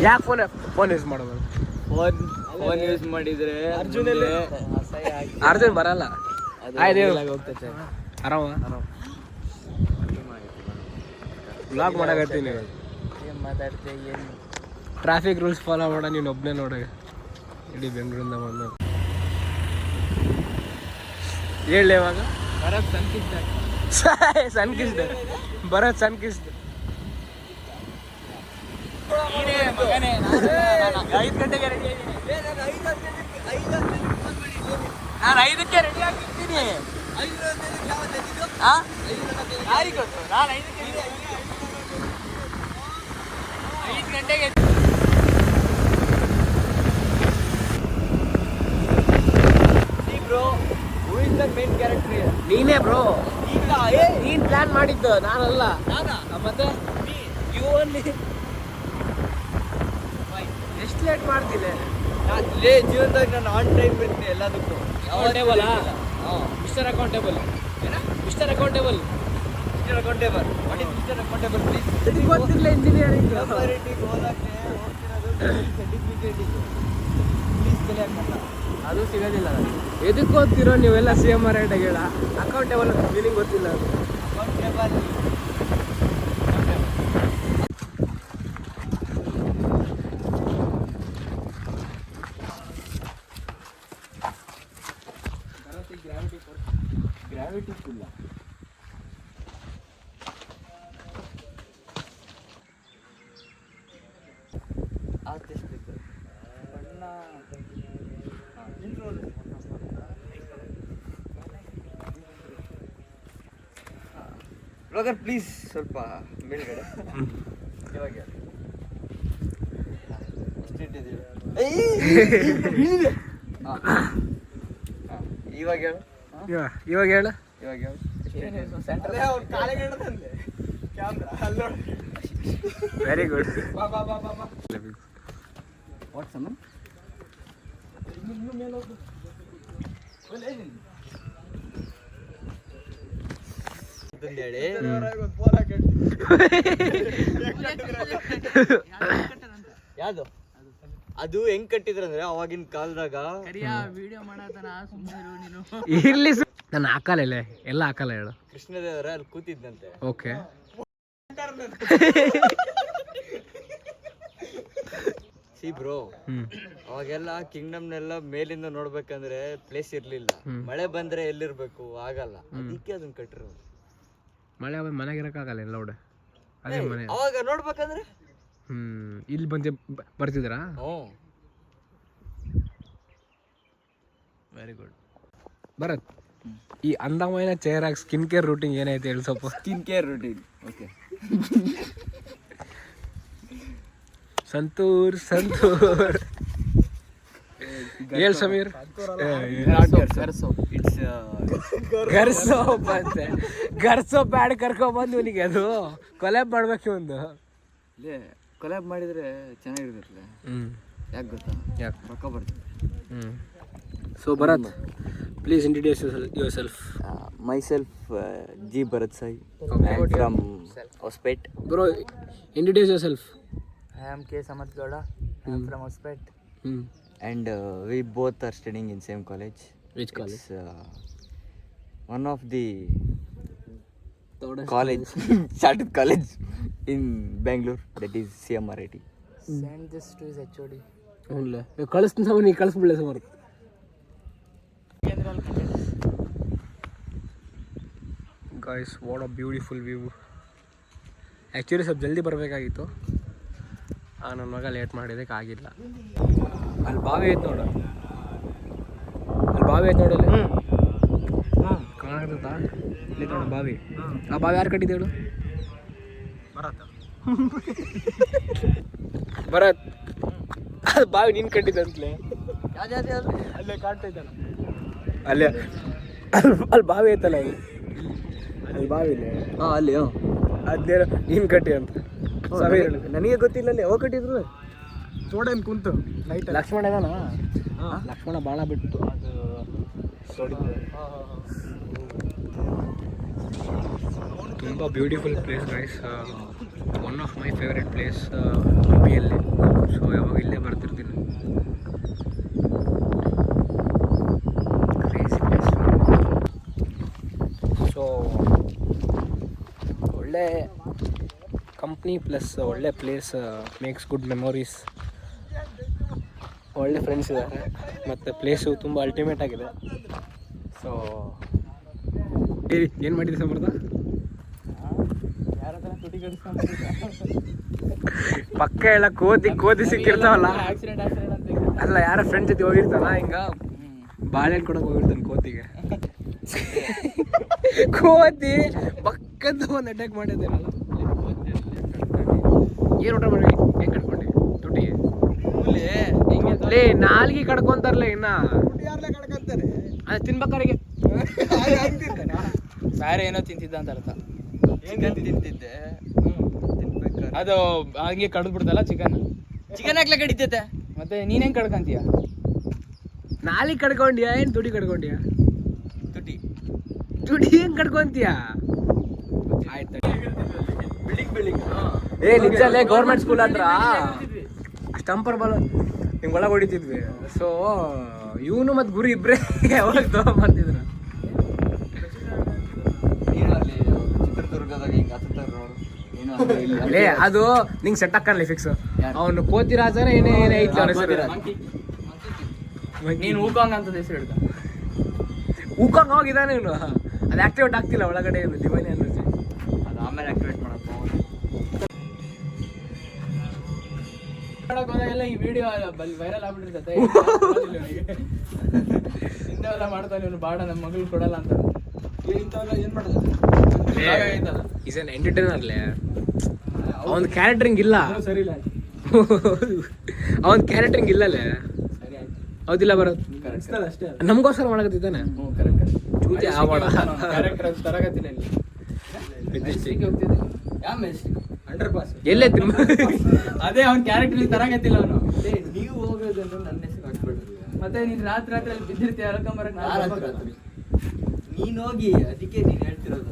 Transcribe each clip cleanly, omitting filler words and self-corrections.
ಯಾಕೆ phone use ಮಾಡೋದು? Phone use ಮಾಡಿದ್ರೆ ಅರ್ಜುನ್ ಬರಲ್ಲ. ಹೋಗ್ತೈತೆ. ಆರಾಮ ಬ್ಲಾಗ್ ಮಾಡಕತ್ತೀನಿ. ಏನು ಮಾತಾಡ್ತೆ? ಏನು ಟ್ರಾಫಿಕ್ ರೂಲ್ಸ್ ಫಾಲೋ ಮಾಡ ನೀನು ಒಬ್ಬನೇ ನೋಡ ಇಡೀ ಬೆಂಗಳೂರಿಂದ ಬಂದು ಹೇಳಿ ಇವಾಗ ಬರೋದು ಸನ್ಕಿಸ್ದೆ ಬರೋದು ಸನ್ಕಿಸ್ದೆ. 5 ಗಂಟೆಗೆ ರೆಡಿ ಆಗಿದ್ದೀನಿ. ನಾನು 5ಕ್ಕೆ ರೆಡಿ ಆಗಿರ್ತೀನಿ. ಯಾರಿಗೆ ಗೊತ್ತು? ನಾನು 5 ಗಂಟೆಗೆ ಮೇನ್ ಕ್ಯಾರೆಕ್ಟರ್ ನೀನೇ ಬ್ರೋ. ಈಗ ನೀನ್ ಪ್ಲಾನ್ ಮಾಡಿದ್ದು, ನಾನಲ್ಲ. ಮತ್ತೆ ಎಷ್ಟು ಲೇಟ್ ಮಾಡ್ತೀನಿ ಜೀವನದಾಗ ನಾನು ಆನ್ ಟೈಮ್ ಇರ್ತೀನಿ ಎಲ್ಲದಕ್ಕೂ. Accountable mister accountable mister accountable what is mister accountable please? ಗೊತ್ತಿಲ್ಲ ಇಂಜಿನಿಯರಿಂಗ್ ಗೆ ಓದಕ್ಕೆ ಹೋಗ್ತಿರೋದು ಸರ್ಟಿಫಿಕೇಟಿಗೆ ಪ್ಲೀಸ್ ತಲೆ ಹಾಕಲ್ಲ. ಅದು ಸಿಗೋದಿಲ್ಲ. ಎದಕ್ಕೆ ಓದ್ತಿರೋ ನೀವೆಲ್ಲ CMR ಆಗಿ ಹೇಳ. ಅಕೌಂಟೇಬಲ್ ಮೀನಿಂಗ್ ಗೊತ್ತಿಲ್ಲ. ಅಕೌಂಟೇಬಲ್ ಗ್ರಾವಿಟಿ ಫುಲ್ಲ. ಆರ್ಟಿಸ್ಟಿಕ್ ಬಣ್ಣ ಬ್ಲಾಗರ್ ಪ್ಲೀಸ್ ಸ್ವಲ್ಪ ಮೇಲ್ಗಡೆ. ಇವಾಗ ಇವಾಗ ಹೇಳು. ಇವಾಗ ಹೇಳು. Very good. ವಾಟ್ಸಮ್ ಯಾವ್ದು ಅದು ಹೆಂಗ್ ಕಟ್ಟಿದ್ರಂದ್ರೆ ಅವಾಗಿನ ಕಾಲದಾಗ ಇರ್ಲಿ ನಾನು ಹಾಕಲ್ಲ, ಎಲ್ಲ ಹಾಕಲ್ಲ ಹೇಳು. ಕೃಷ್ಣದೇವರ ಅಲ್ಲಿ ಕೂತಿದ್ದಂತೆ. ಓಕೆ ಸಿ ಬ್ರೋ, ಅವಾಗೆಲ್ಲ ಕಿಂಗ್ಡಮ್ನೆಲ್ಲ ಮೇಲಿಂದ ನೋಡ್ಬೇಕಂದ್ರೆ ಪ್ಲೇಸ್ ಇರ್ಲಿಲ್ಲ. ಮಳೆ ಬಂದ್ರೆ ಎಲ್ಲಿರ್ಬೇಕು, ಆಗಲ್ಲ. ಅದಕ್ಕೆ ಅದನ್ನ ಕಟ್ಟಿರೋದು. ಮಳೆ ಮನೆಗೆ ಇರಕ್ಕಾಗಲ್ಲ ಎಲ್ಲ ನೋಡ. ಅದೇ ಮನೆ ಅವಾಗ ನೋಡ್ಬೇಕಂದ್ರೆ ಇಲ್ಲಿ ಬಂದು ಬರ್ತಿದ್ದೀರಾ? Very good. ಭರತ್, ಈ ಅಂದమైన ಚೇರ್ ಆಗಿ ಸ್ಕಿನ್ ಕೇರ್ ರೂಟೀನ್ ಏನೈತೆ ಹೇಳಿ ಸ್ವಲ್ಪ. Skin care routine okay. Santoor ಹೇಳ್ ಸಮೀರ್. ಗರ್ಸೋಪ್ ಅಂತೆ. ಗರ್ಸೋಪ್ ಬ್ಯಾಡ್ ಕರ್ಕೊಂಡ್ಬಂದು ಇವನಿಗೆ ಅದು ಕೊಲ್ಯಾಬ್ ಮಾಡ್ಬೇಕು ಒಂದು. ಕೊಲ್ಯಾಬ್ ಮಾಡಿದ್ರೆ ಚೆನ್ನಾಗಿರ್ತೈತೆ. ಯಾಕೆ ಗೊತ್ತಾ? ಯಾಕೆ? ರೊಕ್ಕ ಬರ್ತದೆ. So Bharat, please introduce yourself. Myself G. Bharat Sai. I am from Hospet. Bro, introduce yourself. I am K. Samath Gowda. I am from Hospet. And we both are studying in same college. Which college? It's one of the college started college in Bangalore, that is CMRIT. Send this to his HOD. ಇಲ್ಲ ಕಳಿಸ್ತೀನಿ ಸಮ, ನೀ ಕಳಿಸ್ಬಿಡ್ಲೆ Samar. Guys, what a beautiful view. Actually ಸ್ವಲ್ಪ ಜಲ್ದಿ ಬರಬೇಕಾಗಿತ್ತು, ನನ್ನ ಮಗ ಲೇಟ್ ಮಾಡಿದ್ದಕ್ಕೆ ಆಗಿಲ್ಲ. ಅಲ್ಲಿ ಬಾವಿ ಐತೆ ನೋಡು, ಅಲ್ಲಿ ಬಾವಿ ಐತೆ ನೋಡಲ್ಲಿ. ಕಾಣುತ್ತಾ ಇಲ್ಲಿ ನೋಡು ಬಾವಿ. ಆ ಬಾವಿ ಯಾರು ಕಟ್ಟಿದ್ದು ಹೇಳು? ಭರತ್, ಅದು ಬಾವಿ ನೀನು ಕಟ್ಟಿದ್ದಂತಲೇ. ಅಲ್ಲೇ ಕಾಣ್ತೈತಲ್ಲ, ಅಲ್ಲೇ ಅಲ್ಲಿ ಬಾವಿ ಐತಲ್ಲ, ಅಲ್ಲಿ ಬಾವಿ ಇಲ್ಲ. ಅಲ್ಲಿ ಅದೇನೋ ನೀನು ಕಟ್ಟಿ ಅಂತ ಸಮೀರ್. ನನಗೆ ಗೊತ್ತಿಲ್ಲ ಅಲ್ಲಿ ಯಾವಾಗ ಕಟ್ಟಿದ್ರು. ತೋಡೇನು ಕುಂತು ನೈಟ್. ಲಕ್ಷ್ಮಣ ಇದಾನ? ಲಕ್ಷ್ಮಣ ಬಾಣ ಬಿಟ್ಟು ಅದು ತುಂಬ beautiful place guys. One of my favourite place ಉಡುಪಿಯಲ್ಲಿ. ಸೊ ಯಾವಾಗ ಇಲ್ಲೇ ಬರ್ತಿರ್ತೀನಿ. ಸೊ ಒಳ್ಳೆ ಕಂಪ್ನಿ ಪ್ಲಸ್ ಒಳ್ಳೆ ಪ್ಲೇಸ್ ಮೇಕ್ಸ್ ಗುಡ್ ಮೆಮೊರೀಸ್. ಒಳ್ಳೆ ಫ್ರೆಂಡ್ಸ್ ಇದ್ದಾರೆ ಮತ್ತು ಪ್ಲೇಸು ತುಂಬ ಅಲ್ಟಿಮೇಟ್ ಆಗಿದೆ. ಸೊ ಏನು ಮಾಡಿದ್ರಿ ಸಮರ್ಥ? ಪಕ್ಕ ಎಲ್ಲ ಕೋತಿ ಸಿಕ್ಕಿರ್ತಾವಲ್ಲ, ಅಲ್ಲ ಯಾರ ಫ್ರೆಂಡ್ ಜೊತೆ ಹೋಗಿರ್ತಾನ ಹಿಂಗ ಬಾಳೆಹಣ್ಣು ಕೊಡೋಕೆ ಹೋಗಿರ್ತಾನೆ ಕೋತಿಗೆ. ಕೋತಿ ಪಕ್ಕದ ಒಂದು ಅಟ್ಯಾಕ್ ಮಾಡಿದ್ದೇನಲ್ಲ. ಏನು ಊಟ ಮಾಡಿ ಹೆಂಗೆ ಕಟ್ಕೊಂಡಿ ತುಟಿಗೆ? ಲೇ ನಾಲ್ಗೆ ಕಡ್ಕೊಂತಾರಲ್ಲ ಇನ್ನ ತಿನ್ಬೇಕಾರಿಗೆ ಬೇರೆ ಏನೋ ತಿಂತಿದ್ದ ಅಂತ ಅರ್ಥ. ತಿಂತಿದ್ದೆ ಅದು ಹಂಗೆ ಕಡ್ದು ಬಿಡ್ತಲ್ಲ ಚಿಕನ್ ಹಾಕ್ಲ ಕಡಿತೈತೆ. ಮತ್ತೆ ನೀನ್ ಹೆಂಗ್ ಕಡ್ಕಂತೀಯ? ನಾಲಿಗೆ ಕಡ್ಕೊಂಡ್ಯಾ ಏನು ತುಟಿ ಕಡ್ಕೊಂಡ್ಯಾ? ತುಟಿ ಹೆಂಗ್ ಕಡ್ಕೊಂತೀಯ? ಆಯ್ತು ಏ ನಿಜ ಅಲ್ಲೇ ಗೌರ್ಮೆಂಟ್ ಸ್ಕೂಲ್ ಹತ್ರ ಸ್ಟಂಪರ್ ಬಾಲ್ ಹಿಂಗೆ ಒಳಗೆ ಹೊಡಿತಿದ್ವಿ. ಸೊ ಇವನು ಮತ್ತು ಗುರು ಇಬ್ಬರೇ ಯಾವಾಗ ತಗೊಂಬರ್ತಿದ್ರು. ಚಿತ್ರದುರ್ಗದಾಗ ಹಿಂಗೆ ಹತ್ತಾರ ನೋಡು. ಲೇ ಅದು ನಿಂಗೆ ಸೆಟ್ ಹಾಕಲ್ಲ ಫಿಕ್ಸ್. ಅವನು ಕೋತಿ ರಾಜನ ಏನೇ ಐತಿ ಅವನ ಹೆಸರು. ನೀನ್ ಹೂಕಾಂಗ್ ಅಂತ ಹೆಸರು ಹಿಡ್ದ. ಹೂಕಾಂಗ್ ಹೋಗಿದ್ದಾನೆ ಇವನು. ಅದು ಆಕ್ಟಿವೇಟ್ ಆಗ್ತಿಲ್ಲ ಒಳಗಡೆ ಡಿವೈನ್ ಎನರ್ಜಿ. ಅದು ಆಮೇಲೆ ಆಕ್ಟಿವೇಟ್ ಮಾಡಪ್ಪ. ಹೋದಾಗೆಲ್ಲ ಈ ವಿಡಿಯೋ ವೈರಲ್ ಆಗ್ಬಿಟ್ಟಿರ್ತೈತೆ. ಇಂಥವೆಲ್ಲ ಮಾಡ್ತಾನೆ ಇವನು, ಬಾಡ ನಮ್ಮ ಮಗಳು ಕೊಡಲ್ಲ ಅಂತ. ಏನ್ ಮಾಡ್ತಾರೆ ಈಸ್ ಅನ್ ಎಂಟರ್ಟೈನರ್ಲೇ. ಅವನ ಕ್ಯಾರೆಕ್ಟರಿಂಗ್ ಇಲ್ಲ, ಸರಿ ಇಲ್ಲ. ಅವನ ಕ್ಯಾರೆಕ್ಟರಿಂಗ್ ಇಲ್ಲಲೇ. ಹೌದಿಲ್ಲ ಬರೋದು ಅಷ್ಟೇ ನಮಗೋಸ್ಕರ ಮಾಡಕತ್ತಿದ್ದಾನೆ. ಚೂತಿ ಆವಾಡ ಕ್ಯಾರೆಕ್ಟರ್ ತರಗತಿಲ್ಲ ಇಲ್ಲಿ. ಎಲ್ಲೇ ಅದೇ ಅವ್ನ ಕ್ಯಾರೆಕ್ಟರ್ ತರಗತಿಲ್ಲ ಅವನು. ನೀವು ಹೋಗೋದಂದ್ರೆ ನನ್ನ ಹೆಸರು ಹಾಕ್ಬಿಡ್ರಿ. ಮತ್ತೆ ನೀನ್ ರಾತ್ರಿ ರಾತ್ರಿ ಬಿದ್ದಿರ್ತೀಯ ಎಳ್ಕೊಂಬರಕ್. ನೀನ್ ಹೋಗಿ ಅದಕ್ಕೆ ನೀನ್ ಹೇಳ್ತಿರೋದು.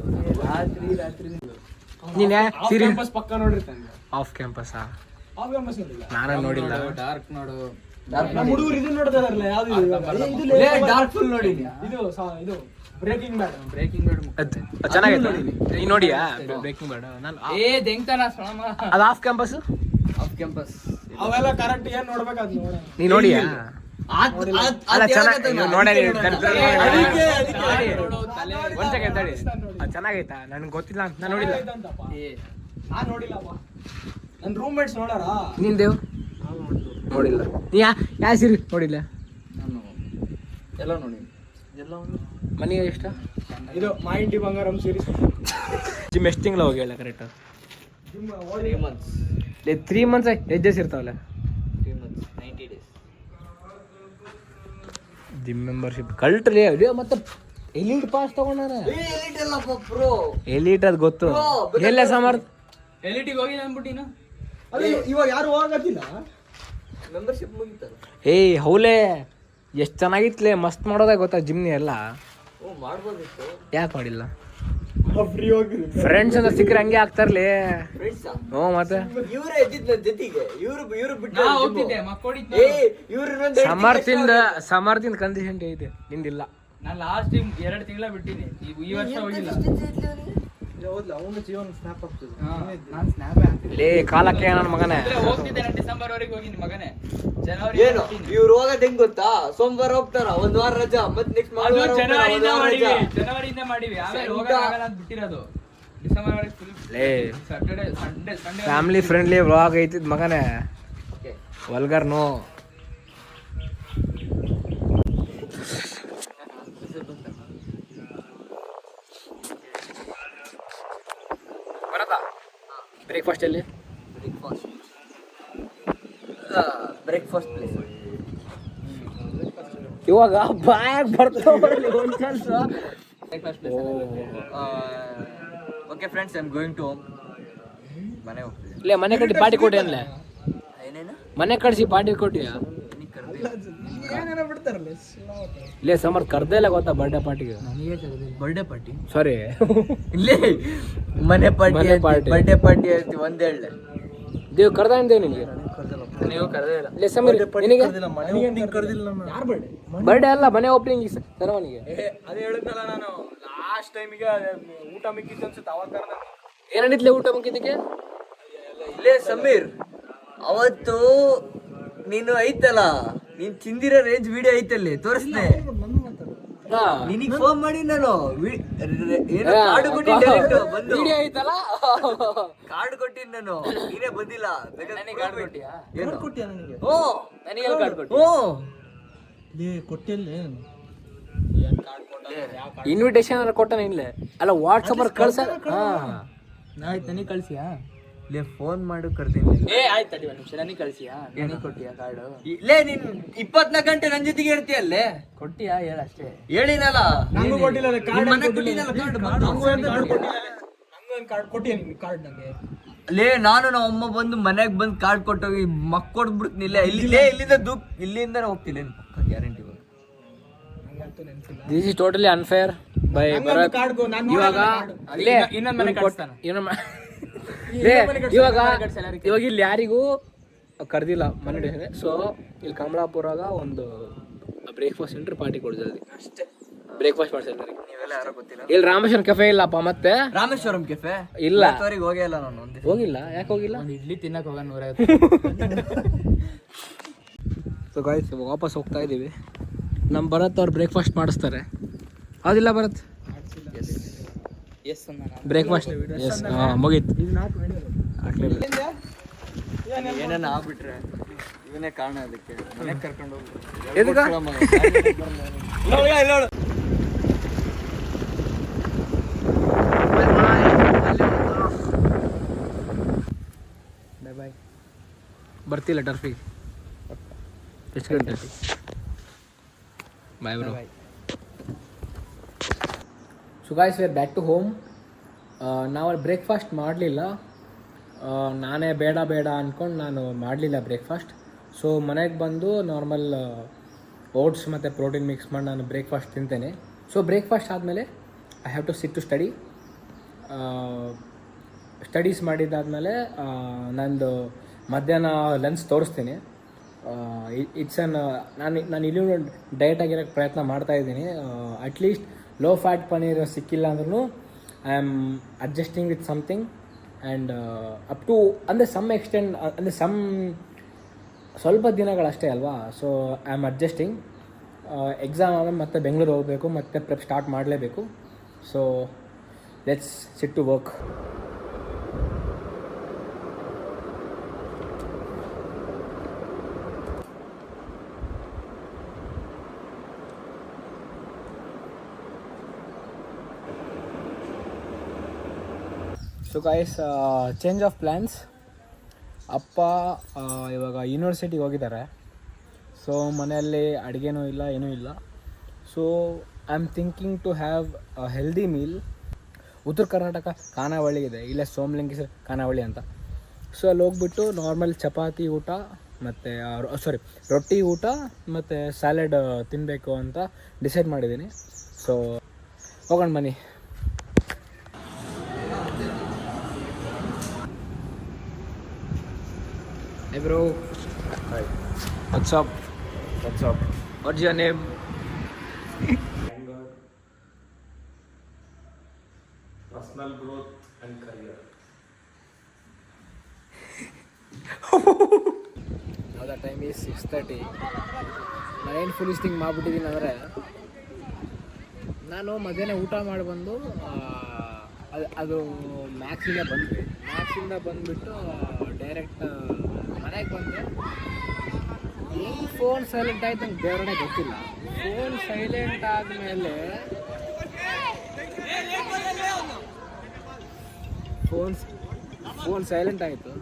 ರಾತ್ರಿ ನೀನ್ ಕ್ಯಾಂಪಸ್ ಪಕ್ಕ ನೋಡಿರ್ತಾನೆ. ಆಫ್ ಕ್ಯಾಂಪಸ್ ಆಫ್ ಕ್ಯಾಂಪಸ್ ನೋಡಿಲ್ಲ. ನಾನು ನೋಡಿಲ್ಲ. ಡಾರ್ಕ್ ನೋಡು. ನಮ್ಮ ಹುಡುಗರು ಇದು ನೋಡ್ತಾರಲ್ಲ ಯಾವ್ದು ಡಾರ್ಕ್ ಫುಲ್ ನೋಡಿ. ಇದು ಬ್ರೇಕಿಂಗ್ ಬ್ಯಾಡ್. ಬ್ರೇಕಿಂಗ್ ಬ್ಯಾಡ್ ಚೆನ್ನಾಗೈತೆ. ನೀ ನೋಡಿಯಾ ಬ್ರೇಕಿಂಗ್ ಬ್ಯಾಡ್? ನಾನು ದೆಂಗ್ತಾನ ಅದು ಆಫ್ ಕ್ಯಾಂಪಸ್. ಆಫ್ ಕ್ಯಾಂಪಸ್ ಅವೆಲ್ಲ ಕರೆಕ್ಟ್ ಏನ್ ನೋಡ್ಬೇಕಾದ್ ನೋಡ. ನೀ ನೋಡಿಯಾ? ಅಲ್ಲ ಚೆನ್ನಾಗಿ ನೋಡೇ ಒಂದ್ ಸೆಕೆಂಡ್ ತಡಿ. ಅದು ಚೆನ್ನಾಗೈತಾ? ನನ್ಗೆ ಗೊತ್ತಿಲ್ಲ ಅಂತ ನಾನು ನೋಡಿಲ್ಲ. ನಾನ್ ನೋಡಿಲ್ಲಪ್ಪ. ನನ್ನ ರೂಮ್ಮೇಟ್ಸ್ ನೋಡಾರ. ನೀನ್ ದೇವ್ ನೋಡಿಲ್ಲ? ನೀ ಯಾವ ಸೀರೆ ನೋಡಿಲ್ಲ? ನಾನು ಎಲ್ಲ ನೋಡಿ. ಎಲ್ಲ ಮನೆಗೆ ಇಷ್ಟ ಇದು ಮೈ ಇಂಡಿ ಬಂಗಾರಂ ಸೀರೀಸ್. ಜಿಮ್ ಎಷ್ಟು ತಿಂಗಳು ಹೋಗಿ ಹೇಳ ಕರೆಕ್ಟ್? 3 months. 3 months ಎಷ್ಟು ಡೇಸ್ ಇರ್ತಾವಲ್ಲ? 3 months 90 days. ಜಿಮ್ ಮೆಂಬರ್ಶಿಪ್ ಕಲ್ಟ್ರಿ ಅದೇ. ಮತ್ತೆ ಎಲಿಟ್ ಪಾಸ್ ತಗೊಂಡಾನ. ಎಲಿಟ್ ಅಲ್ಲಪ್ಪ ಬ್ರೋ. ಎಲಿಟ್ ಅದು ಗೊತ್ತು. ಎಲ್ಲ ಸಮರ್ಥ ಎಲಿಟಿಗೆ ಹೋಗಿ ಅಂದ್ಬಿಟ್ಟಿನ. ಇವಾಗ ಯಾರು ಹೋಗತ್ತಿಲ್ಲ. ಮೆಂಬರ್ಶಿಪ್ ಮುಗಿತಲ್ಲ. ಏಯ್ ಹೌಲೇ ಎಷ್ಟು ಚೆನ್ನಾಗಿತ್ಲೆ. ಮಸ್ತ್ ಮಾಡೋದೇ ಗೊತ್ತಾ ಜಿಮ್ನಿ ಎಲ್ಲ. ಓ ಮಾಡ್ಬೋದಿತ್ತು. ಯಾಕೆ ಮಾಡಿಲ್ಲ? ಫ್ರೀ ಹೋಗಿ ಫ್ರೆಂಡ್ಸ್ ಅಂತ ಸಿಕ್ಕರೆ ಹಂಗೆ ಆಗ್ತಾರಲಿ. ಫ್ರೆಂಡ್ಸ್ ಹ್ಞೂ ಮತ್ತೆ ಇವರೇ ಎದ್ದಿದ್ ನನ್ನ ಜೊತೆಗೆ. ಇವ್ರು ಬಿಟ್ಟು ನಾ ಹೋಗ್ತಿದ್ದೆ ಮಕ್ಕೋಡಿದ್ದೆ. ಇವ್ರು ಸಮರ್ಥಿಂದ ಕಂಡೀಷನ್ ಐತೆ, ನಿಂದಿಲ್ಲ. ನಾನು ಲಾಸ್ಟ್ 2 ತಿಂಗಳ ಬಿಟ್ಟಿನಿ. ಈ ವರ್ಷ ಹೋಗಿಲ್ಲ. ಅವನು ಜೀವನ ಸ್ನ್ಯಾಪ್ ಆಗ್ತದೆ. ನಾನು ಸ್ನ್ಯಾಪ್ ಹಾಕ್ತಿದ್ದೆ. ಲೇ ಕಾಲಕ್ಕೆ ನನ್ನ ಮಗನೇ ಹೋಗ್ತಿದ್ದೆ. ನಾನು ಡಿಸೆಂಬರ್ ವರೆಗೆ ಹೋಗಿನಿ ಮಗನೇ. ಜನವರಿ ಏನು ಇವ್ರು ಹೋಗೋದ್ ಹೆಂಗ್ ಗೊತ್ತಾ? ಸೋಮವಾರ ಹೋಗ್ತಾರ, 1 ವಾರ ರಜಾ, ಮತ್ತೆ ನೆಕ್ಸ್ಟ್ ಜನವರಿಯಿಂದ ಮಾಡಿವಿ. ಆಮೇಲೆ ಹೋಗಕ್ಕಾಗಲ್ಲ ಅಂತ ಬಿಟ್ಟಿರೋದು. ಡಿಸೆಂಬರ್ ವರೆಗೆ ಫುಲ್ ಲೇ Saturday Sunday family friendly vlog ಐತಿದ್ ಮಗನೇ. Vulgar no. ಬ್ರೇಕ್ಫಾಸ್ಟ್ ಅಲ್ಲಿ ಬ್ರೇಕ್ಫಾಸ್ಟ್ ಪ್ಲೇಸ್. ಇವಾಗ ಬಾಯಾಗ ಬರ್ತಾವ ಒಂದ್ ಕೆಲಸ. Okay friends, I am going to home. ಮನೆ ಹೋಗ್ತಿದ್ದೆ. ಇಲ್ಲೇ ಮನೆ ಕಟ್ಟಿ ಪಾರ್ಟಿ ಕೊಟ್ಟಿ ಅನ್ಲೆ. ಏನೇನು ಮನೆ ಕಟ್ಸಿ ಪಾರ್ಟಿ ಕೊಟ್ಟಿಯಾ? ಇಲ್ಲೇ ಸಮರ್ ಕರ್ದೇ ಇಲ್ಲ ಗೊತ್ತಾ ಬರ್ಡೇ ಪಾರ್ಟಿಗೆ? ಬರ್ಡೇ ಪಾರ್ಟಿ ಸಾರಿ ಇಲ್ಲೇ ಮನೆ ಪಾರ್ಟಿ ಮನೆ party. ಬರ್ಡೇ ಪಾರ್ಟಿ ಅಂತೀವಿ. ಒಂದೇಳೆ ದೇವ್ ಕರ್ದ ನಿನಗೆ? ನೀವು ಕರೆದೇ ಇಲ್ಲ. ಲೇ ಸಮೀರ್ ನಿನಗೆ ಯಾರು ಬರ್ಡೇ? ಬರ್ಡೇ ಅಲ್ಲ, ಮನೆ ಓಪನಿಂಗ್ ಸೆರೆಮನಿಗೆ. ಅದೇ ಹೇಳಿದ್ನಲ್ಲ ನಾನು ಲಾಸ್ಟ್ ಟೈಮಿಗೆ ಊಟ ಮಿಕ್ಕಿತ್ತು ಅನ್ಸುತ್ತೆ ಅವಾಗ ಕರೆದ. ಏನಿತ್ಲೆ ಊಟ ಮುಗಿದಕ್ಕೆ? ಇಲ್ಲೇ ಸಮೀರ್, ಅವತ್ತು ನೀನು ಐತಲ್ಲ, ನೀನ್ ತಿಂದಿರೋ ರೇಂಜ್ ವಿಡಿಯೋ ಐತಲ್ಲಿ ತೋರಿಸ್ದೆ. ನಿನಗೆ ಫೋನ್ ಮಾಡಿ ನಾನು ಕಾರ್ಡ್ ಕೊಟ್ಟಿನಿ, direct ಬಂದು ವಿಡಿಯೋ ಐತಲ್ಲ, ಕಾರ್ಡ್ ಕೊಟ್ಟಿನಿ ನಾನು, ನೀನೇ ಬಂದಿಲ್ಲ. ನನಗೆ ಕಾರ್ಡ್ ಕೊಟ್ಟಿಯಾ? ಏನು? ಕೊಟ್ಟಿಯಾ ನನಗೆ? ಓ ನನಗೆ ಕಾರ್ಡ್ ಕೊಟ್ಟು ಓ ಕೊಟ್ಟಿಲ್ಲ. ಇನ್ವಿಟೇಷನ್ ಕೊಟ್ಟನ ಇಲ್ಲೇ ಅಲ್ಲ, ವಾಟ್ಸಪ್ ಅಲ್ಲಿ ಕಳ್ಸ. ಆಯ್ತು, ನನಗೆ ಕಳ್ಸಿಯಾ? ಲೇ ಫೋನ್ ಮಾಡು ಕರ್ತೀನಿ. ಆಯ್ತು ತಡಿ ಒಂದು ನಿಮಿಷ, ನನಗೆ ಕಳ್ಸಿಯಾ? ನನಗೆ ಕೊಟ್ಟಿಯಾ ಕಾರ್ಡು? ಇಲ್ಲೇ ನೀನ್ 24 ಗಂಟೆ ನನ್ ಜೊತೆಗೆ ಇರ್ತೀಯಲ್ಲೇ. ಕೊಟ್ಟಿಯಾ ಹೇಳಷ್ಟೇ. ಹೇಳಿನಲ್ಲ, ನಂಗೂ ಕೊಟ್ಟಿಲ್ಲ ನಿಮ್ ಮನೆಗ್ ಕೊಟ್ಟಿನಲ್ಲ ಕಾರ್ಡ್. ಕಾರ್ಡ್ ಕೊಟ್ಟಿಯಾ ನಿಮ್ಗೆ? ಕಾರ್ಡ್ ನಂಗೆ ಲೇ ನಾನು ನಮ್ಮ ಅಮ್ಮ ಬಂದು ಮನೆಗ್ ಬಂದು ಕಾರ್ಡ್ ಕೊಟ್ಟೋಗಿ ಮಕ್ ಕೊಡ್ಬಿಡ್ತೀನಿ. ಇಲ್ಲಿಂದ ಹೋಗ್ತೀನಿ guarantee. This is totally unfair bye Bharat. ಇವಾಗ ಇನ್ನೊಂದ್ ಮನೆ ಕಟ್ಸ್ತಾನ. ಇವಾಗ ಇಲ್ಲಿ ಯಾರಿಗೂ ಕರ್ದಿಲ್ಲ ಮನೆ. ಸೊ ಇಲ್ಲಿ ಕಮಲಾಪುರಾಗ ಒಂದು ಬ್ರೇಕ್ಫಾಸ್ಟ್ ಸೆಂಟರ್ ಪಾರ್ಟಿ ಕೊಡು ಜಲ್ದಿ ಅಷ್ಟೇ. ಬ್ರೇಕ್ಫಾಸ್ಟ್ ಮಾಡ್ಸಲ್ಲ ನೀವೆಲ್ಲ ಯಾರೋ ಗೊತ್ತಿಲ್ಲ. ಇಲ್ಲಿ ರಾಮೇಶ್ವರಂ ಕೆಫೆ ಇಲ್ಲಪ್ಪ. ಮತ್ತೆ ರಾಮೇಶ್ವರಂ ಕೆಫೆ ಇಲ್ಲ, ಹೋಗೇ ಇಲ್ಲ ನಾನು. ಹೋಗಿಲ್ಲ. ಯಾಕೆ ಹೋಗಿಲ್ಲ? ಒಂದು ಇಡ್ಲಿ ತಿನ್ನಕ್ ಹೋಗ 150. ಸೊ ಗಾಯ್ಸ್, ಇವಾಗ ವಾಪಸ್ ಹೋಗ್ತಾ ಇದ್ದೀವಿ. ನಮ್ಮ ಭರತ್ ಅವ್ರು ಬ್ರೇಕ್ಫಾಸ್ಟ್ ಮಾಡಿಸ್ತಾರೆ. ಅದಿಲ್ಲ ಭರತ್? ಬ್ರೇಕ್ಫಾಸ್ಟ್ ಮುಗೀತು. ಏನೇನು ಆಗ್ಬಿಟ್ರೆ ಇವನೇ ಕಾರಣ ಅದಕ್ಕೆ. ಮನೆಗೆ ಕರ್ಕೊಂಡು ಬಾಯ್ ಬಾಯ್. ಬರ್ತಿಲ್ಲ ಟರ್ಫಿಗೆ? ಎಷ್ಟು ಗಂಟೆ? Bye bro. So guys, we are back to home. ನಾವು ಬ್ರೇಕ್ಫಾಸ್ಟ್ ಮಾಡಲಿಲ್ಲ. ನಾನೇ ಬೇಡ ಅಂದ್ಕೊಂಡು ನಾನು ಮಾಡಲಿಲ್ಲ ಬ್ರೇಕ್ಫಾಸ್ಟ್. ಸೊ ಮನೆಗೆ ಬಂದು ನಾರ್ಮಲ್ ಓಟ್ಸ್ ಮತ್ತು ಪ್ರೋಟೀನ್ ಮಿಕ್ಸ್ ಮಾಡಿ ನಾನು ಬ್ರೇಕ್ಫಾಸ್ಟ್ ತಿಂತೇನೆ. ಸೊ ಬ್ರೇಕ್ಫಾಸ್ಟ್ ಆದಮೇಲೆ I have to sit to study. Studies ಮಾಡಿದ್ದಾದಮೇಲೆ ನಂದು ಮಧ್ಯಾಹ್ನ ಲಂಚ್ ತೋರಿಸ್ತೀನಿ. ನಾನು ಇಲ್ಲಿ ಡಯಟ್ ಆಗಿರೋಕ್ಕೆ ಪ್ರಯತ್ನ ಮಾಡ್ತಾಯಿದ್ದೀನಿ. ಅಟ್ಲೀಸ್ಟ್ ಲೋ ಫ್ಯಾಟ್ ಪನೀರ್ ಸಿಕ್ಕಿಲ್ಲ ಅಂದ್ರೂ I am adjusting with something. And up to ಅಂದರೆ ಸಮ್ ಎಕ್ಸ್ಟೆಂಡ್, ಅಂದರೆ ಸ್ವಲ್ಪ ದಿನಗಳಷ್ಟೇ ಅಲ್ವಾ. So I am adjusting. Exam ಆಮೇಲೆ ಮತ್ತೆ ಬೆಂಗಳೂರು ಹೋಗಬೇಕು, ಮತ್ತೆ ಪ್ರೆಪ್ ಸ್ಟಾರ್ಟ್ ಮಾಡಲೇಬೇಕು. So let's sit to work. So guys, change of plans. ಅಪ್ಪ ಇವಾಗ ಯೂನಿವರ್ಸಿಟಿಗೆ ಹೋಗಿದ್ದಾರೆ. ಸೊ ಮನೆಯಲ್ಲಿ ಅಡುಗೆನೂ ಇಲ್ಲ, ಏನೂ ಇಲ್ಲ. So I am thinking to have a healthy meal. Uttara Karnataka ಖಾನಾವಳಿ ಇದೆ, ಇಲ್ಲೇ ಸೋಮಲಿಂಗೇಶ್ವರ ಖಾನಾವಳಿ ಅಂತ. ಸೊ ಅಲ್ಲಿ ಹೋಗ್ಬಿಟ್ಟು ನಾರ್ಮಲ್ ಚಪಾತಿ ಊಟ ಮತ್ತು ರೊಟ್ಟಿ ಊಟ ಮತ್ತು ಸ್ಯಾಲೆಡ್ ತಿನ್ನಬೇಕು ಅಂತ ಡಿಸೈಡ್ ಮಾಡಿದ್ದೀನಿ. ಸೊ ಹೋಗೋಣ ಬನ್ನಿ. Hey bro. Hi. What's up? What's up? What's your name? Personal growth and career. Now the time is 6:30. ನಾನೇನು ಫುಲಿಶ್ ಥಿಂಗ್ ಮಾಡಿಬಿಟ್ಟಿದ್ದೀನಿ ಅಂದರೆ, ನಾನು ಮಧ್ಯಾಹ್ನ ಊಟ ಮಾಡಿ ಬಂದು ಅದು ಮ್ಯಾಕ್ಸಿಂದ ಬಂದುಬಿಟ್ಟು ಡೈರೆಕ್ಟ್ ಮನೆಗೆ ಬಂದೆ. ಹೆಂಗೆ ಫೋನ್ ಸೈಲೆಂಟ್ ಆಯ್ತು ನಂಗೆ ಬೇರೆ ಗೊತ್ತಿಲ್ಲ. ಫೋನ್ ಸೈಲೆಂಟ್ ಆದಮೇಲೆ ಫೋನ್ ಸೈಲೆಂಟ್ ಆಯಿತು.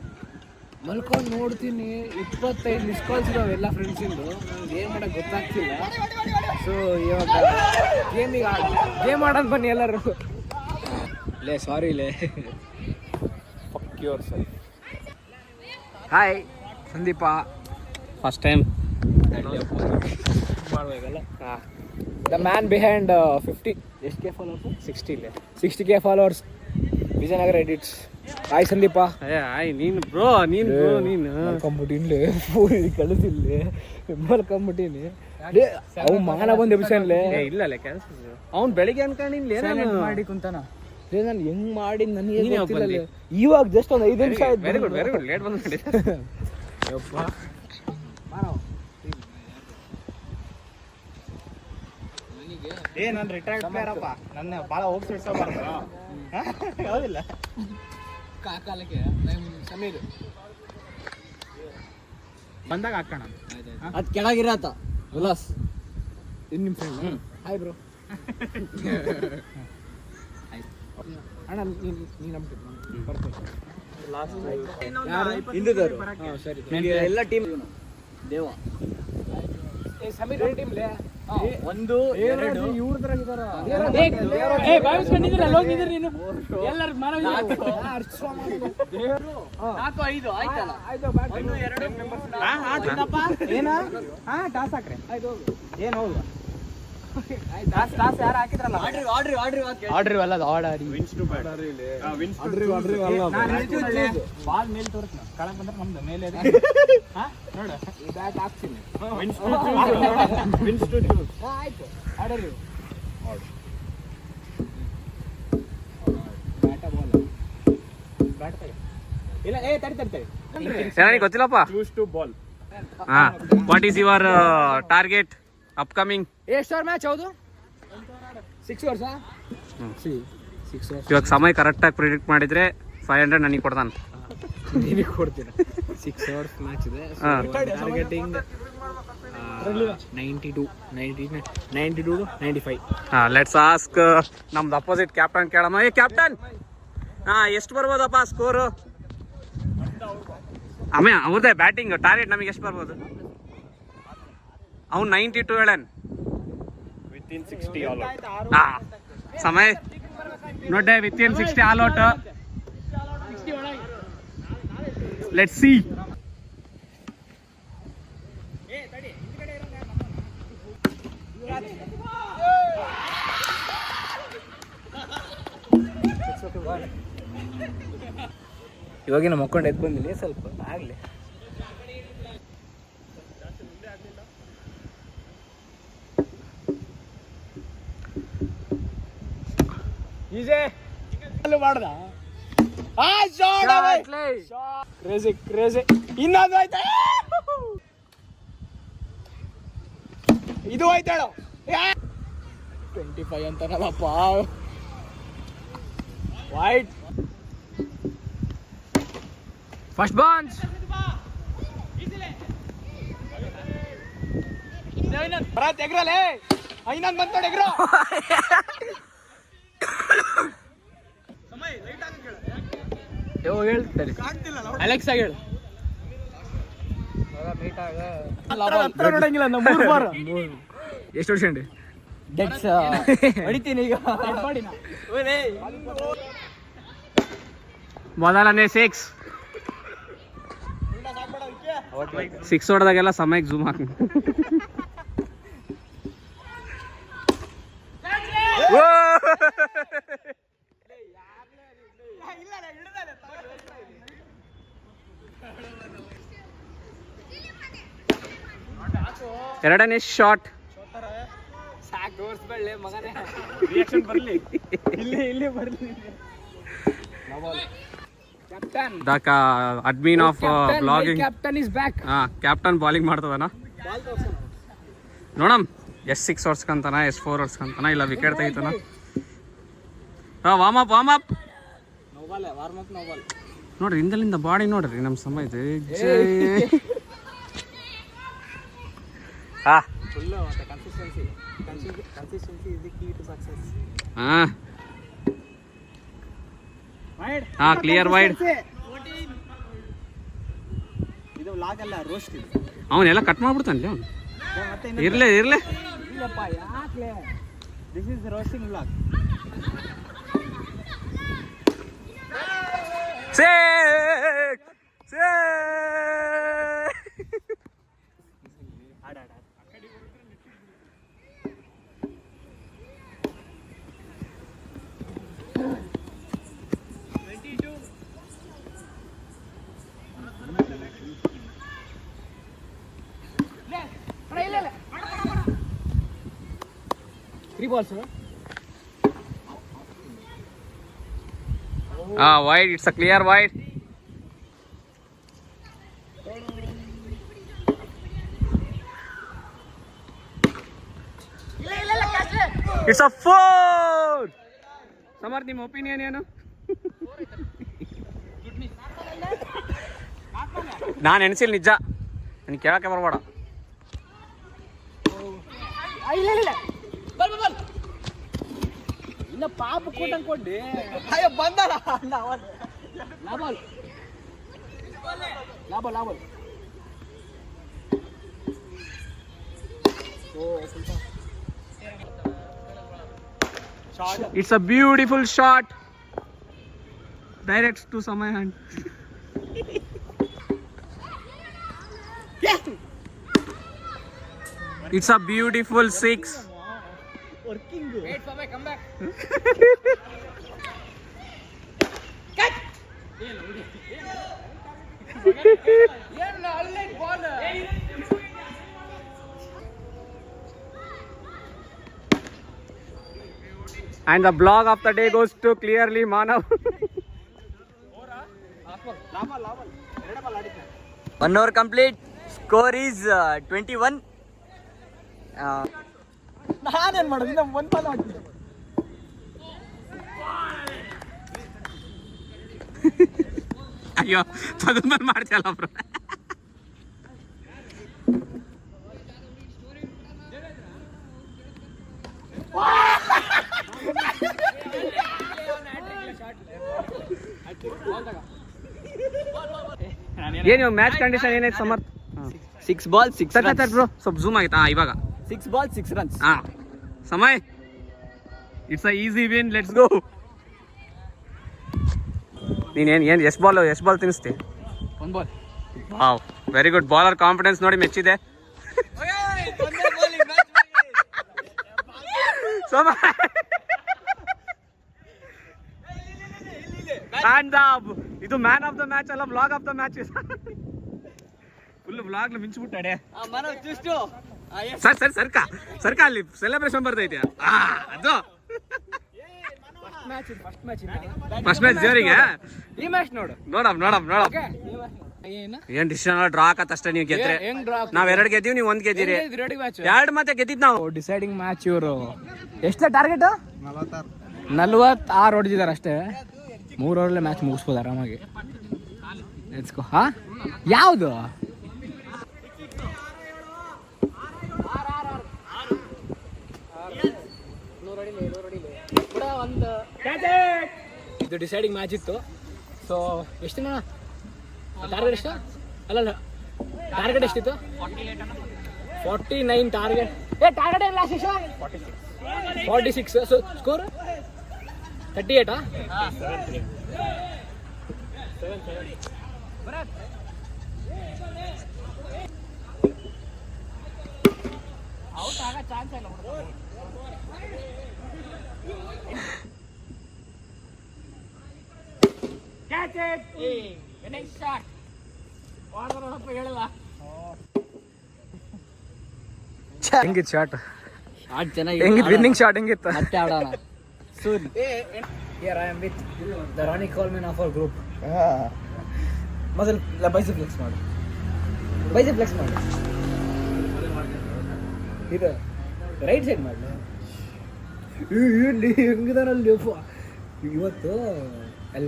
ಮಲ್ಕೊಂಡು ನೋಡ್ತೀನಿ 25 ಮಿಸ್ ಕಾಲ್ಸ್ ಇದಾವೆ ಎಲ್ಲ ಫ್ರೆಂಡ್ಸಿಂದು. ನನಗೆ ಏನು ಮಾಡೋಕ್ಕೆ ಗೊತ್ತಾಗ್ತಿಲ್ಲ. ಸೊ ಇವಾಗ ಗೇಮ್ ಆಡೋದು ಬನ್ನಿ ಎಲ್ಲರೂ. ಲೇ ಸಾರಿ ಲೇ, fuck yourself. Hi Sandeep, first time ಮಾಡಬೇಕಲ್ಲ. ಹಾಂ, ದ ಮ್ಯಾನ್ ಬಿಹೈಂಡ್ 50 ಎಷ್ಟು K followers? 60K followers, Vijayanagara edits. ಆಯ್ ಸಂದೀಪ ಆಯ್ ನೀನು ಬ್ರೋ ನೀನು ಮಲ್ಕೊಂಬಿಟ್ಟಿನ್ಲಿ ಕಳಿಸಿಲ್ಲಿ ಮಲ್ಕೊಂಬಿಟ್ಟಿನಿ ಅವ್ ಮಾನ ಬಂದ್ ಎಬ್ಸನ್ಲೆ ಇಲ್ಲ ಅವ್ನು ಬೆಳಿಗ್ಗೆ ಅನ್ಕೊಂಡಿನ್ಲಿ ಮಾಡಿ ಕುಂತಾನ ನಾನು ಹೆಂಗ್ ಮಾಡಿ ನೀನ್ ಯಾವಾಗ ಬಂದಿ? ನನಗೆ ಇವಾಗ ಜಸ್ಟ್ ಒಂದು 5 ನಿಮಿಷ ಆಯ್ತು ವೆರಿ ಗುಡ್ ಲೇಟ್ ಬಂದು ನಾನು ರಿಟೈರ್ಡ್ ಪ್ಲೇಯರ್ ಅಪ್ಪ ನನ್ನ ಭಾಳ ಹೋಗಿ ಸಿಡ್ಸೋಬಾರ್ದು ಹೌದಿಲ್ಲ ಕಾಲಕ್ಕೆ ಸಮೀರ್ ಬಂದಾಗ ಹಾಕೋಣ ಅದು ಕೆಳಗಿರತ್ತ ಉಲ್ಲಾಸ್ ಇನ್ನು ನಿಮ್ಮ ಫ್ರೆಂಡ್ ಹಾಯ್ ಬ್ರೋ ಅಣ್ಣ ನೀನು ನಂಬಿಕೆ ಬರ್ತೀನಿ ಹಿಂದಿದವರು ಸರಿ ಎಲ್ಲ ಟೀಮ್ ದೇವ ಸಮೀರ್ ಟೀಮ್ಲೆ ಒಂದು ಎರಡು ಇವ್ರದ್ರ ಇದಾರ ನಾಲ್ಕು ಐದು ಆಯ್ತಲ್ಲ ಏನ ಟಾಸ್ ಹಾಕ್ರಿ ಆಯ್ತು ಏನ್ ಹೌದು ಟಾಸ್ ಯಾರು ಹಾಕಿದ್ರಲ್ಲ ಆರ್ಡ್ರಿ ಅಲ್ಲ ಆರ್ಡರಿ ಬಾಲ್ ಮೇಲೆ ತೋರಿಸ್ನ ಕಳಕ್ ಬಂದ್ರೆ ನಮ್ದು ಮೇಲೆ ನೋಡು ಈ ಬ್ಯಾಟ್ ಹಾಕ್ತೀನಿ ಆಯ್ತು ಆರ್ಡರಿ ಬ್ಯಾಟ ಬಾಲ್ ಬ್ಯಾಟ್ ತಗ ಇಲ್ಲ ತಡಿ ನನಗೆ ಗೊತ್ತಿಲ್ಲಪ್ಪ ಹಾ what is your target upcoming ಎಷ್ಟು ಓವರ್ ಮ್ಯಾಚ್ ಹೌದು 6 ಓವರ್ಸ್ 6 ಓವರ್ಸ್ ಇವಾಗ ಸಮಯ ಕರೆಕ್ಟಾಗಿ ಪ್ರಿಡಿಕ್ಟ್ ಮಾಡಿದ್ರೆ 500 ನನಗೆ ಕೊಡ್ತಾನೆ ನಿನಗೆ ಕೊಡ್ತೀನಿ 6 ಓವರ್ಸ್ ಮ್ಯಾಚ್ ಇದೆ ಟಾರ್ಗೆಟಿಂಗ್ 92 to 95 ಹಾಂ ಲೆಟ್ಸ್ ಆಸ್ಕ್ ನಮ್ದು ಅಪೋಸಿಟ್ ಕ್ಯಾಪ್ಟನ್ ಕೇಳಮ್ಮ ಏ ಕ್ಯಾಪ್ಟನ್ ಹಾಂ ಎಷ್ಟು ಬರ್ಬೋದಪ್ಪ ಸ್ಕೋರು ಆಮೇಲೆ ಅವ್ರದ್ದೇ ಬ್ಯಾಟಿಂಗ್ ಟಾರ್ಗೆಟ್ ನಮಗೆ ಎಷ್ಟು ಬರ್ಬೋದು ಅವ್ನು 92 ಹೇಳನ್ Within 60 all out. ಹಾಂ ಸಮಯ ನೋಡ್ಡೆ within 60 all out let's see ಇವಾಗಿನ ಮಕ್ಕೊಂಡು ಎದ್ದು ಬಂದಿಲ್ಲ ಸ್ವಲ್ಪ ಆಗಲಿ ಈಜೆ ಅಲ್ಲೂ ಮಾಡ್ದ ಕ್ರೇಜಿ ಇನ್ನೊಂದು ಆಯ್ತಾ ಇದು ಆಯ್ತಾಳು 25 ಅಂತಾನಲ್ಲಪ್ಪ ವೈಟ್ ಫಸ್ಟ್ ಬಾಂಚ್ ತೆಗ್ರಲೇ ಇನ್ನೊಂದು ಬಂತ ಎಗ್ರೋ ಹೇಳ್ತಾರೆ ಅಲೆಕ್ಸ್ ಆಗಿ ಹೇಳು ನೋಡಂಗಿಲ್ಲ ನಾವು 3 ಬಾರ್ ಎಷ್ಟು ಹೊಡ್ಸ್ಕೊಂಡೆ ಡೆಕ್ಸ್ ಹೊಡಿತೀನಿ ಈಗ ಮೊದಲನೇ 6 ಹೊಡೆದಾಗೆಲ್ಲ ಸಮಯಕ್ಕೆ ಝೂಮ್ ಹಾಕಿ ಎರಡನೇ ಶಾಟ್ Reaction ಬರ್ಲಿ. ಇಲ್ಲಿ ಬರ್ಲಿ captain the admin of blogging captain is back captain bowling ಮಾಡ್ತದನ ನೋಡಮ್ ಎಷ್ಟು 6 ಹೊಡ್ಸ್ಕಂತಾನ ಎಷ್ಟು 4 ಹೊಡ್ಸ್ಕಂತಾನ ಇಲ್ಲ ವಿಕೆಟ್ ತೆಗಿತಾನ ವಾರ್ಮ್ ಅಪ್ ನೋಡ್ರಿ ಹಿಂದಲಿಂದ ಬಾಡಿ ನೋಡ್ರಿ ನಮ್ಮ ಸಮಯ ಇದೆ ಕ್ಲಿಯರ್ ವೈಡ್ ಇದು ಲಾಗ್ ಅಲ್ಲ ರೋಸ್ಟ್ ಇದು ಅವನೆಲ್ಲ ಕಟ್ ಮಾಡ್ಬಿಡ್ತಾನೆ ಅವ್ನು ಇರ್ಲೇ ಇಲ್ಲಪ್ಪ ಯಾಕ್ಲೆ this is roasting vlog 30 balls. Wide. It's a clear wide. It's a 4. Samar, ನಿಮ್ಮ ಒಪಿನಿಯನ್ ಏನು? ನಾನು ಎಣಿಸಿಲ್ಲ ನಿಜ, ನನಗೆ ಕೇಳಕ್ಕೆ ಬರಬೇಡ. ಇಲ್ಲ ಇನ್ನ ಪಾಪ ಕೊಟ್ಟಂಗೆ ಕೊಡ್ಡಿ. ಅಯ್ಯೋ ಬಂದಲ್ಲ ಲಾಬಲ್. It's a beautiful shot. Direct to Samay hand. It's a beautiful 6. Wait for my comeback. And the blog of the day goes to clearly Manav. 1 hour complete. Score is 21. ನಾನೇನ್ ಮಾಡೋದು? ಇನ್ನ ಒಂದು ಬಾಲ್ ಹಾಕ್ತೀನಿ. ಅಯ್ಯೋ ತಗೊಂಡ್ಬಂದು ಮಾಡ್ತೀಯಲ್ಲ ಬ್ರೋ. ಏನು match condition ಏನೈತೆ ಸಮರ್ಥ? 6 balls, 6 runs. ಬ್ರೋ ಸ್ವಲ್ಪ ಝೂಮ್ ಆಯ್ತಾ ಇವಾಗ? 6 balls, 6 runs. Samay, it's a easy win, let's go. ನೀನೇನು ಎಷ್ಟು ಬಾಲ್ ತಿನ್ನಿಸ್ತಿ? 1 ball. Wow, very good. Bowler confidence ನೋಡಿ ಮೆಚ್ಚಿದೆ. ಇದು ಮ್ಯಾನ್ ಆಫ್ ದ ಮ್ಯಾಚ್ ಅಲ್ಲ, blog of the match. Full blog ಮಿಂಚ್ಬಿಟ್ಟಾಡೆ. ಸರ್ ಸರ್ಕ ಅಲ್ಲಿ ಸೆಲೆಬ್ರೇಷನ್ ಬರ್ತೈತೆ. ಅದು ಫಸ್ಟ್ ಮ್ಯಾಚ್ ದೇವರಿಗೆ. ಈ ಮ್ಯಾಚ್ ನೋಡು. ನೋಡಮ್ ಏನ್ ಡಿಸಿಷನ್ ಡ್ರಾ ಆಕತ್ತಷ್ಟೇ. ನೀವು ಗೆದ್ರೆ ನಾವ್ 2 ಗೆದ್ದೀವಿ, ನೀವು 1 ಗೆದ್ದೀರಿ. 2 ಮತ್ತೆ ಗೆದ್ದಿದ್ ನಾವು. Deciding match. ಇವರು ಎಷ್ಟೇ ಟಾರ್ಗೆಟ್? 46 ಹೊಡೆದಿದ್ದಾರೆ ಅಷ್ಟೇ. 3 ಓವರ್ಲೆ ಮ್ಯಾಚ್ ಮುಗಿಸ್ಬೋದು ಆರಾಮಾಗಿ. ಎತ್ಕೋ. ಯಾವುದು? ಇದು ಡಿಸೈಡಿಂಗ್ ಮ್ಯಾಚ್ ಇತ್ತು. ಸೊ ಎಷ್ಟು ಟಾರ್ಗೆಟ್ ಎಷ್ಟು? ಅಲ್ಲ ಟಾರ್ಗೆಟ್ ಎಷ್ಟಿತ್ತು? 49 ಟಾರ್ಗೆಟ್. ಟಾರ್ಗೆಟ್ ಏನು ಲಾಸ್ಟ್ ಎಷ್ಟು? 46. So score 38. ಔಟ್ ಆಗೋ ಚಾನ್ಸ್ ಇಲ್ಲ. Catch it! Winning shot. ವಾಡರಪ್ಪ ಹೇಳಿಲ್ಲ. ಹೆಂಗಿತ್ತು ಶಾಟ್? ಶಾಟ್ ಚೆನ್ನಾಗಿ. ಹೆಂಗಿತ್ತು ವಿನ್ನಿಂಗ್ ಶಾಟ್? ಹೆಂಗಿತ್ತು? ಮತ್ತೆ ಆಡೋಣ. Soon. Here I am with the Ronnie Coleman of our group. ಮೊದಲು ಬೈಸೆಪ್ ಫ್ಲೆಕ್ಸ್ ಮಾಡು. ಇದು ರೈಟ್ ಸೈಡ್ ಮಾಡಲಿ. ಇಲ್ಲಿ ಹೆಂಗಿದಾನಲ್ಲಿ ಇವತ್ತು ಅಲ್ಲಿ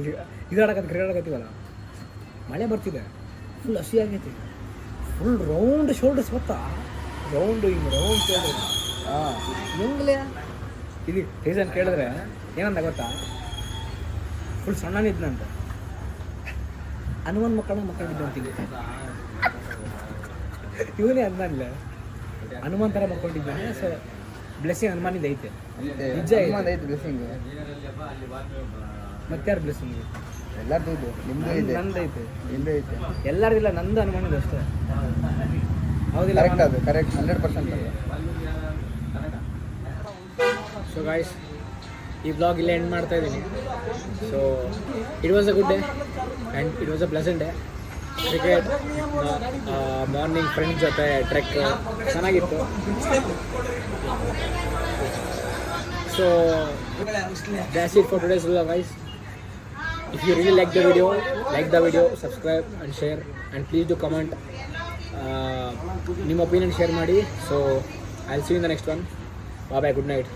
ಕ್ರಿಕೆಟ್ ಆಡಕತ್ತೀವಲ್ಲ, ಮಳೆ ಬರ್ತಿದೆ, ಫುಲ್ ಹಸಿ ಆಗೈತಿ, ಫುಲ್ ರೌಂಡ್ ಶೋಲ್ಡರ್ಸ್ ಗೊತ್ತಾ? Round shoulders. ಹೆಂಗ್ಲೇ ಇದು ರೀಸನ್ ಕೇಳಿದ್ರೆ ಏನಂತ ಗೊತ್ತಾ? ಫುಲ್ ಸಣ್ಣನಿದ್ನಂತ, ಹನುಮಾನ್ ಮಕ್ಕಳಿದ್ದು ಅಂತೀನಿ. ಇವನೇ ಅಂದಲ್ಲ, ಹನುಮಾನ್ ಥರ ಮಕ್ಕೊಂಡಿದ್ದಾನೆ. ಸೊ ಬ್ಲೆಸ್ಸಿಂಗ್ ಹನುಮಾನಿಂದ ಐತೆ, ನಿಜ ಐತೆ ಬ್ಲೆಸ್ಸಿಂಗ್. ಮತ್ತಾರು ಬ್ಲೆಸ್ಸಿಂಗ್? ಎಲ್ಲರದ್ದು ಇದೆ, ನಿಮ್ಮದು ಇದೆ, ನಂದು ಐತೆ, ನಿಮ್ಮದು ಐತೆ, ಎಲ್ಲರಿಗಿಲ್ಲ, ನಂದು ಹನುಮಾನಿಂದ ಅಷ್ಟೇ. ಹೌದಿಲ್ಲ? ಕರೆಕ್ಟ್, ಅದು ಕರೆಕ್ಟ್, 100%. ಸೊ ಗಾಯ್ಸ್, ಈ ಬ್ಲಾಗ್ ಇಲ್ಲೇ ಎಂಡ್ ಮಾಡ್ತಾ ಇದ್ದೀನಿ. So it was a good day and it was a pleasant day. Cricket, morning friends ಜೊತೆ ಟ್ರೆಕ್ ಚೆನ್ನಾಗಿತ್ತು. So that's it for today's vlog, guys. If you really like the video, subscribe and share, and please do comment. ನಿಮ್ಮ opinion share ಮಾಡಿ. So I'll see you in the next one. Bye bye, good night.